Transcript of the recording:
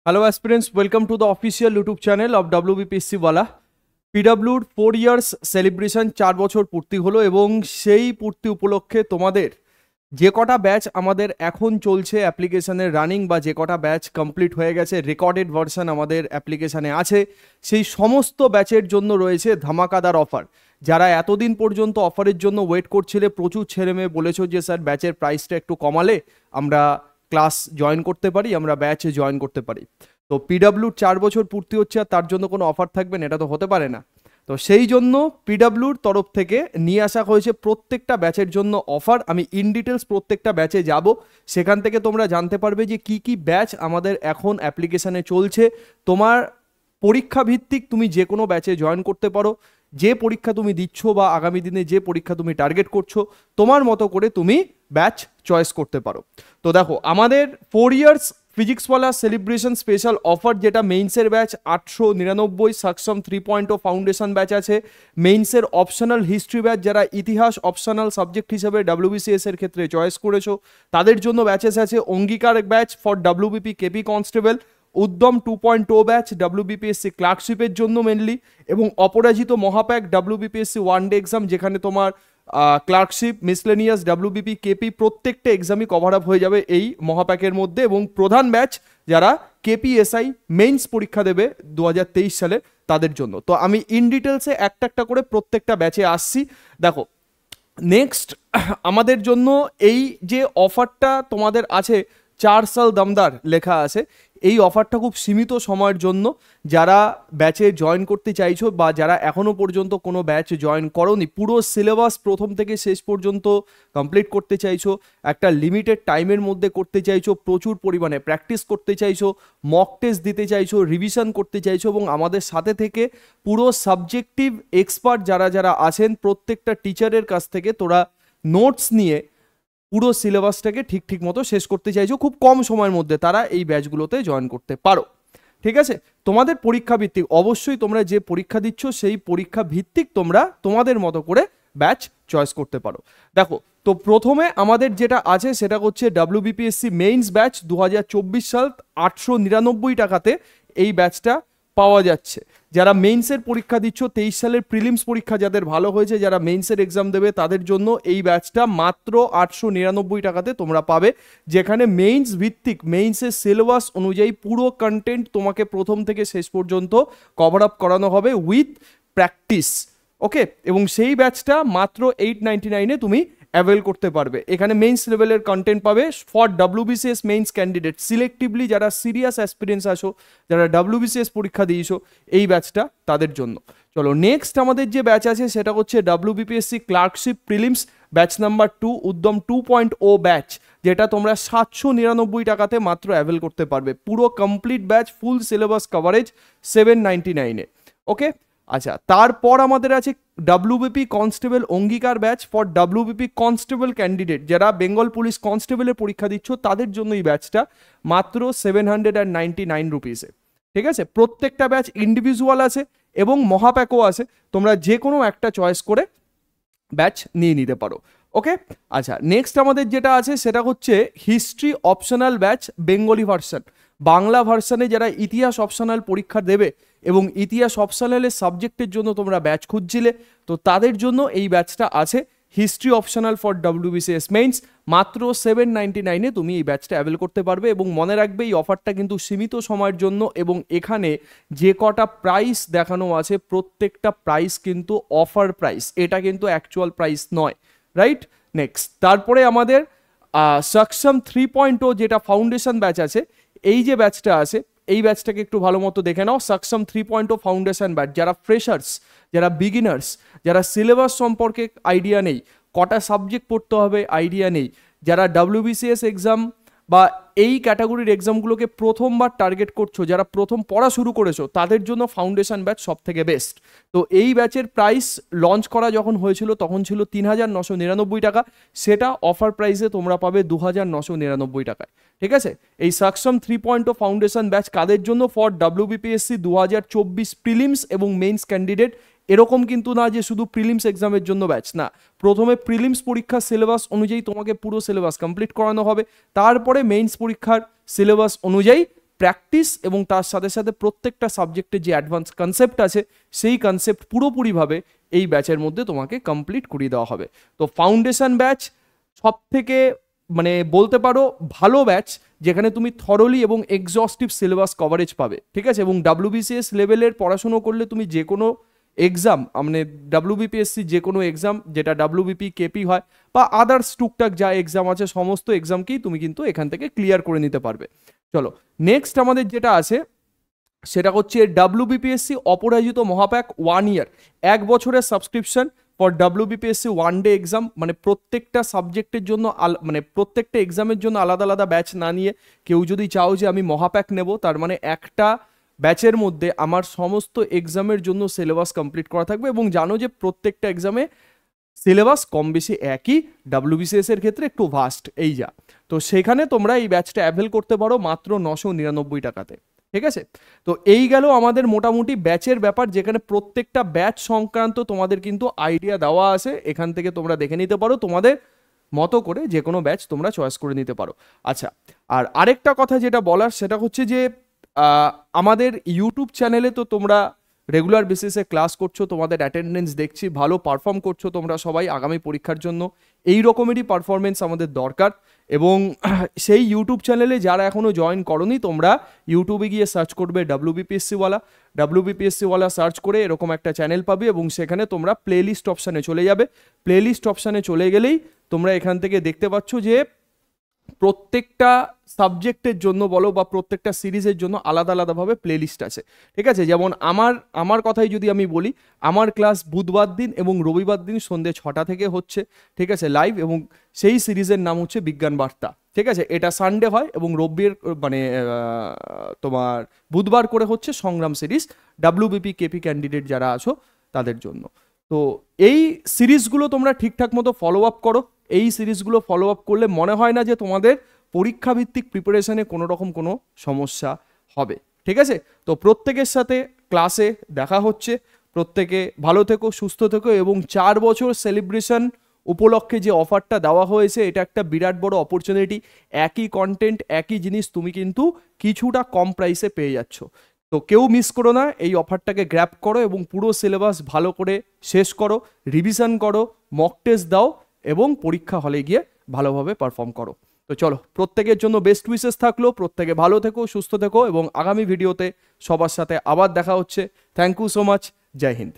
Hello aspirants, welcome to the official YouTube channel of WBPSC Wala. পিডব্লিউর 4 years celebration 4 বছর পূর্তি হলো এবং সেই পূর্তি উপলক্ষে তোমাদের যে কটা ব্যাচ আমাদের এখন চলছে অ্যাপ্লিকেশনের রানিং বা যে কটা ব্যাচ কমপ্লিট হয়ে গেছে রেকর্ডেড ভার্সন আমাদের অ্যাপ্লিকেশনে আছে সেই সমস্ত ব্যাচের জন্য রয়েছে ধামাকাদার অফার। যারা এতদিন পর্যন্ত অফারের জন্য ওয়েট করছিলে, প্রচুর ছেলেমেয়ে বলেছো যে স্যার ব্যাচের প্রাইসটা একটু কমালে আমরা ক্লাস জয়েন করতে পারি, আমরা ব্যাচে জয়েন করতে পারি। তো পিডব্লিউর 4 বছর পূর্তি হচ্ছে আর তার জন্য কোনো অফার থাকবে না, এটা তো হতে পারে না। তো সেই জন্য পিডব্লিউর তরফ থেকে নিয়ে আসা হয়েছে প্রত্যেকটা ব্যাচের জন্য অফার। আমি ইন ডিটেলস প্রত্যেকটা ব্যাচে যাব, সেখান থেকে তোমরা জানতে পারবে যে কি কি ব্যাচ আমাদের এখন অ্যাপ্লিকেশানে চলছে। তোমার পরীক্ষা ভিত্তিক তুমি যে কোনো ব্যাচে জয়েন করতে পারো, যে পরীক্ষা তুমি দিচ্ছ বা আগামী দিনে যে পরীক্ষা তুমি টার্গেট করছো তোমার মতো করে তুমি ব্যাচ চয়েস করতে পারো। তো দেখো আমাদের 4 years Physics Wallah celebration special offer, যেটা মেইনসের ব্যাচ 899, সাকসম 3.0 ফাউন্ডেশন ব্যাচ আছে, মেইনসের অপশনাল হিস্ট্রি ব্যাচ যারা ইতিহাস অপশনাল সাবজেক্ট হিসেবে WBCS এর ক্ষেত্রে চয়েস করেছো তাদের জন্য ব্যাচেস আছে, অঙ্গীকার batch for WBP KP constable, উদ্যম 2.0 ব্যাচ WBPSC ক্লার্কশিপের জন্য মেনলি, এবং অপরাজিত মহাপ্যাক WBPSC ওয়ান ডে এক্সাম যেখানে তোমার ক্লার্কশিপ, মিসলেনিয়াস, WBP কেপি প্রত্যেকটা এক্সামই কভার আপ হয়ে যাবে এই মহাপ্যাকের মধ্যে, এবং প্রধান ব্যাচ যারা KPSI মেইনস পরীক্ষা দেবে 2023 সালে তাদের জন্য। তো আমি ইন ডিটেলসে একটা একটা করে প্রত্যেকটা ব্যাচে আসছি। দেখো নেক্সট আমাদের জন্য এই যে অফারটা তোমাদের আছে 4 সাল দমদার লেখা আছে, এই অফারটা খুব সীমিত সময়ের জন্য। যারা ব্যাচে জয়েন করতে চাইছো বা যারা এখনও পর্যন্ত কোনো ব্যাচ জয়েন করোনি, পুরো সিলেবাস প্রথম থেকে শেষ পর্যন্ত কমপ্লিট করতে চাইছো, একটা লিমিটেড টাইমের মধ্যে করতে চাইছো, প্রচুর পরিমাণে প্র্যাকটিস করতে চাইছো, মক টেস্ট দিতে চাইছো, রিভিশন করতে চাইছো, এবং আমাদের সাথে থেকে পুরো সাবজেক্টিভ এক্সপার্ট যারা যারা আছেন প্রত্যেকটা টিচারের কাছ থেকে তোরা নোটস নিয়ে পুরো সিলেবাসটাকে ঠিক মতো শেষ করতে চাইছো খুব কম সময়ের মধ্যে, তারা এই ব্যাচগুলোতে জয়েন করতে পারো। ঠিক আছে, তোমাদের পরীক্ষা ভিত্তিক, অবশ্যই তোমরা যে পরীক্ষা দিচ্ছ সেই পরীক্ষা ভিত্তিক তোমরা তোমাদের মতো করে ব্যাচ চয়েস করতে পারো। দেখো তো প্রথমে আমাদের যেটা আছে সেটা হচ্ছে WBPSC মেইনস ব্যাচ 2024 সাল 899 টাকাতে এই ব্যাচটা পাওয়া যাচ্ছে। যারা মেইনসের পরীক্ষা দিচ্ছ, 23 সালের প্রিলিমস পরীক্ষা যাদের ভালো হয়েছে, যারা মেইনসের এক্সাম দেবে তাদের জন্য এই ব্যাচটা মাত্র 899 টাকাতে তোমরা পাবে, যেখানে মেইনস ভিত্তিক মেইনসের সিলেবাস অনুযায়ী পুরো কন্টেন্ট তোমাকে প্রথম থেকে শেষ পর্যন্ত কভার আপ করানো হবে উইথ প্র্যাকটিস। ওকে, এবং সেই ব্যাচটা মাত্র 899-এ তুমি অ্যাভেল করতে পারবে। এখানে মেইনস লেভেলের কন্টেন্ট পাবে for WBCS means candidate, selectively যারা সিরিয়াস অ্যাসপিরেন্স আসো, যারা WBCS পরীক্ষা দিয়েছো এই ব্যাচটা তাদের জন্য। চলো নেক্সট আমাদের যে ব্যাচ আছে সেটা হচ্ছে WBPSC clerkship prelims batch number 2 উদ্যম 2.0 ব্যাচ, যেটা তোমরা 799 টাকাতে মাত্র অ্যাভেল করতে পারবে। পুরো complete batch, full syllabus coverage 799-এ। ওকে, আচ্ছা তারপর আমাদের আছে WBP কনস্টেবল অঙ্গীকার batch for WBP constable candidate, যারা বেঙ্গল পুলিশ কনস্টেবলের পরীক্ষা দিচ্ছ তাদের জন্য এই ব্যাচটা মাত্র 799 রুপিসে। ঠিক আছে, প্রত্যেকটা ব্যাচ ইন্ডিভিজুয়াল আছে এবং মহাপ্যাকও আছে, তোমরা যে কোনো একটা চয়েস করে ব্যাচ নিয়ে নিতে পারো। ওকে, আচ্ছা নেক্সট আমাদের যেটা আছে সেটা হচ্ছে history optional batch Bengali version. Bangla ভার্সনে যারা ইতিহাস অপশনাল পরীক্ষা দেবে এবং ইতিহাস অপশনালের সাবজেক্টের জন্য তোমরা ব্যাচ খুঁজছিলে, তো তাদের জন্য এই ব্যাচটা আছে history optional for WBCS means, মাত্র 799-এ তুমি এই ব্যাচটা অ্যাভেল করতে পারবে। এবং মনে রাখবে এই অফারটা কিন্তু সীমিত সময়ের জন্য, এবং এখানে যে কটা প্রাইস দেখানো আছে প্রত্যেকটা প্রাইস কিন্তু অফার প্রাইস, এটা কিন্তু অ্যাকচুয়াল প্রাইস নয়। রাইট, নেক্সট তারপরে আমাদের সাকসম 3.0 যেটা ফাউন্ডেশন ব্যাচ আছে, এই যে ব্যাচটা আছে এই ব্যাচটাকে একটু ভালো মতো দেখে নাও। সাকসম 3.0 ফাউন্ডেশন ব্যাচ, যারা ফ্রেশার্স, যারা বিগিনার্স, যারা সিলেবাস সম্পর্কে আইডিয়া নেই, কটা সাবজেক্ট পড়তে হবে আইডিয়া নেই, যারা WBCS এক্সাম বা এই ক্যাটাগরির এক্সামগুলোকে প্রথমবার টার্গেট করছো, যারা প্রথম পড়া শুরু করেছো তাদের জন্য ফাউন্ডেশন ব্যাচ সব থেকে বেস্ট। তো এই ব্যাচের প্রাইস লঞ্চ করা যখন হয়েছিল তখন ছিল 3999 টাকা, সেটা অফার প্রাইসে তোমরা পাবে 2999 টাকায়। ঠিক আছে, এই সাকসম 3.0 ফাউন্ডেশন ব্যাচ কাদের জন্য? ফর WBPSC 2024 প্রিলিমস এবং মেইনস ক্যান্ডিডেট। এরকম কিন্তু না যে শুধু প্রিলিমস এক্সামের জন্য ব্যাচ, না, প্রথমে প্রিলিমস পরীক্ষার সিলেবাস অনুযায়ী তোমাকে পুরো সিলেবাস কমপ্লিট করানো হবে, তারপরে মেইনস পরীক্ষার সিলেবাস অনুযায়ী প্র্যাকটিস এবং তার সাথে সাথে প্রত্যেকটা সাবজেক্টের যে অ্যাডভান্স কনসেপ্ট আছে সেই কনসেপ্ট পুরোপুরিভাবে এই ব্যাচের মধ্যে তোমাকে কমপ্লিট করিয়ে দেওয়া হবে। তো ফাউন্ডেশন ব্যাচ সব থেকে মানে বলতে পারো ভালো ব্যাচ, যেখানে তুমি থরলি এবং এক্সস্টিভ সিলেবাস কভারেজ পাবে, ঠিক আছে। এবং WBCS লেভেলের পড়াশুনো করলে তুমি যে কোনো এক্সাম, মানে WBPSC যে কোনো এক্সাম, যেটা WBP KP হয় বা আদার্স টুকটাক যা এক্সাম আছে সমস্ত এক্সামকেই তুমি কিন্তু এখান থেকে ক্লিয়ার করে নিতে পারবে। চলো নেক্সট আমাদের যেটা আছে সেটা হচ্ছে WBPSC অপরাজিত মহাপ্যাক 1 ইয়ার, 1 বছরের subscription for WBPSC 1 day exam. মানে প্রত্যেকটা সাবজেক্টের জন্য মানে প্রত্যেকটা এক্সামের জন্য আলাদা আলাদা ব্যাচ না নিয়ে কেউ যদি চাও যে আমি মহাপ্যাক নেব, তার মানে একটা ব্যাচের মধ্যে আমার সমস্ত এক্সামের জন্য সিলেবাস কমপ্লিট করা থাকবে। এবং জানো যে প্রত্যেকটা এক্সামে সিলেবাস কম বেশি একই, WBCS এর ক্ষেত্রে একটু ভাস্ট এই যা। তো সেখানে তোমরা এই ব্যাচটা অ্যাভেল করতে পারো মাত্র 999 টাকাতে, ঠিক আছে। তো এই গেল আমাদের মোটামুটি ব্যাচের ব্যাপার, যেখানে প্রত্যেকটা ব্যাচ সংক্রান্ত তোমাদের কিন্তু আইডিয়া দেওয়া আছে, এখান থেকে তোমরা দেখে নিতে পারো, তোমাদের মতো করে যে কোনো ব্যাচ তোমরা চয়েস করে নিতে পারো। আচ্ছা, আর আরেকটা কথা যেটা বলার সেটা হচ্ছে যে আমাদের ইউটিউব চ্যানেলে তো তোমরা রেগুলার বেসিসে ক্লাস করছো, তোমাদের অ্যাটেন্ডেন্স দেখছি, ভালো পারফর্ম করছো তোমরা সবাই আগামী পরীক্ষার জন্য। এই রকমেরই পারফরমেন্স আমাদের দরকার। এবং সেই ইউটিউব চ্যানেলে যারা এখনও জয়েন করনি, তোমরা ইউটিউবে গিয়ে সার্চ করবে WBPSC ওয়ালা সার্চ করে এরকম একটা চ্যানেল পাবে, এবং সেখানে তোমরা প্লেলিস্ট অপশানে চলে যাবে। প্লেলিস্ট অপশানে চলে গেলেই তোমরা এখান থেকে দেখতে পাচ্ছ যে প্রত্যেকটা সাবজেক্টের জন্য বলো বা প্রত্যেকটা সিরিজের জন্য আলাদা আলাদাভাবে প্লেলিস্ট আছে, ঠিক আছে। যেমন আমার কথাই যদি আমি বলি, আমার ক্লাস বুধবার দিন এবং রবিবার দিন সন্ধ্যে 6টা থেকে হচ্ছে, ঠিক আছে, লাইভ। এবং সেই সিরিজের নাম হচ্ছে বিজ্ঞান বার্তা, ঠিক আছে। এটা সানডে হয় এবং রবিবার মানে তোমার বুধবার করে হচ্ছে সংগ্রাম সিরিজ, WBP KP ক্যান্ডিডেট যারা আছো তাদের জন্য। তো এই সিরিজগুলো তোমরা ঠিকঠাক মতো ফলো আপ করো। এই সিরিজগুলো ফলো আপ করলে মনে হয় না যে তোমাদের পরীক্ষাভিত্তিক প্রিপারেশনে কোনো রকম কোনো সমস্যা হবে, ঠিক আছে। তো প্রত্যেকের সাথে ক্লাসে দেখা হচ্ছে, প্রত্যেকে ভালো থেকো, সুস্থ থেকো। এবং 4 বছর সেলিব্রেশন উপলক্ষে যে অফারটা দেওয়া হয়েছে, এটা একটা বিরাট বড় অপরচুনিটি। একই কন্টেন্ট একই জিনিস তুমি কিন্তু কিছুটা কম প্রাইসে পেয়ে যাচ্ছ। তো কেউ মিস করো না, এই অফারটাকে গ্র্যাব করো এবং পুরো সিলেবাস ভালো করে শেষ করো, রিভিশন করো, মক টেস্ট দাও এবং পরীক্ষা হলে গিয়ে ভালোভাবে পারফর্ম করো। তো চলো, প্রত্যেকের জন্য বেস্ট উইশেস থাকলো, প্রত্যেকে ভালো থেকো, সুস্থ থেকো এবং আগামী ভিডিওতে সবার সাথে আবার দেখা হচ্ছে। Thank you so much, Jai Hind.